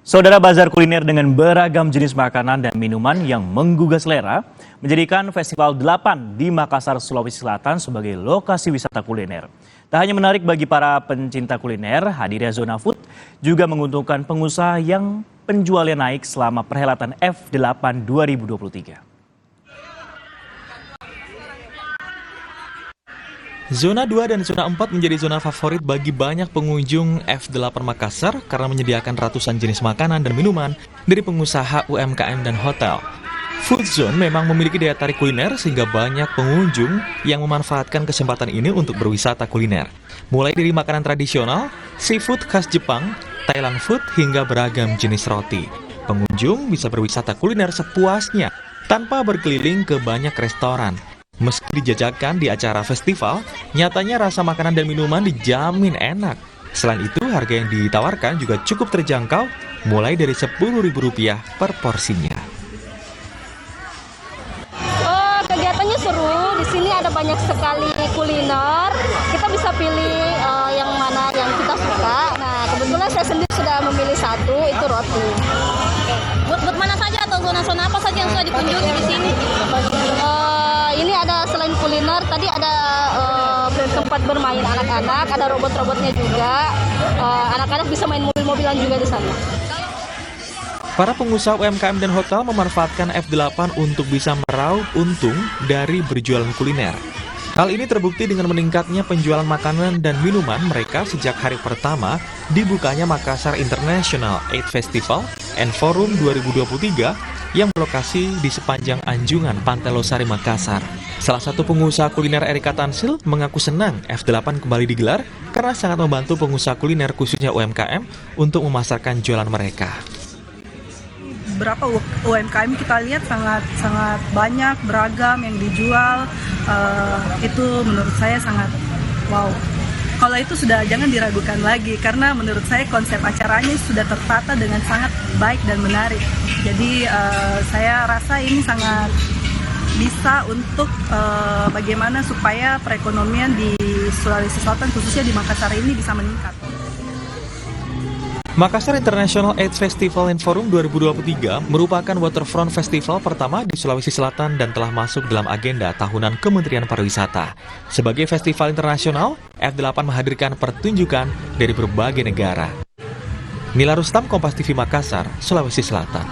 Saudara, bazar kuliner dengan beragam jenis makanan dan minuman yang menggugah selera menjadikan Festival 8 di Makassar, Sulawesi Selatan sebagai lokasi wisata kuliner. Tak hanya menarik bagi para pencinta kuliner, hadirnya zona food juga menguntungkan pengusaha yang penjualnya naik selama perhelatan F8 2023. Zona 2 dan zona 4 menjadi zona favorit bagi banyak pengunjung F8 Makassar karena menyediakan ratusan jenis makanan dan minuman dari pengusaha UMKM dan hotel. Food Zone memang memiliki daya tarik kuliner sehingga banyak pengunjung yang memanfaatkan kesempatan ini untuk berwisata kuliner. Mulai dari makanan tradisional, seafood khas Jepang, Thailand food hingga beragam jenis roti. Pengunjung bisa berwisata kuliner sepuasnya tanpa berkeliling ke banyak restoran. Meski dijajakan di acara festival, nyatanya rasa makanan dan minuman dijamin enak. Selain itu, harga yang ditawarkan juga cukup terjangkau, mulai dari Rp10.000 per porsinya. Kegiatannya seru, di sini ada banyak sekali kuliner. Kita bisa pilih yang mana yang kita suka. Nah, kebetulan saya sendiri sudah memilih satu, itu roti. Buat mana saja atau zona-zona apa saja yang sudah dikunjungi di sini? Ini ada selain kuliner, tadi ada tempat bermain anak-anak, ada robot-robotnya juga. Anak-anak bisa main mobil-mobilan juga di sana. Para pengusaha UMKM dan hotel memanfaatkan F8 untuk bisa meraup untung dari berjualan kuliner. Hal ini terbukti dengan meningkatnya penjualan makanan dan minuman mereka sejak hari pertama dibukanya Makassar International Aid Festival and Forum 2023 yang berlokasi di sepanjang anjungan Pantai Losari, Makassar. Salah satu pengusaha kuliner Erika Tansil mengaku senang F8 kembali digelar karena sangat membantu pengusaha kuliner khususnya UMKM untuk memasarkan jualan mereka. Beberapa UMKM kita lihat sangat banyak, beragam yang dijual, itu menurut saya sangat wow. Kalau itu sudah jangan diragukan lagi, karena menurut saya konsep acaranya sudah tertata dengan sangat baik dan menarik. Jadi saya rasa ini sangat bisa untuk bagaimana supaya perekonomian di Sulawesi Selatan khususnya di Makassar ini bisa meningkat. Makassar International AIDS Festival and Forum 2023 merupakan waterfront festival pertama di Sulawesi Selatan dan telah masuk dalam agenda tahunan Kementerian Pariwisata. Sebagai festival internasional, F8 menghadirkan pertunjukan dari berbagai negara. Nila Rustam, Kompas TV Makassar, Sulawesi Selatan.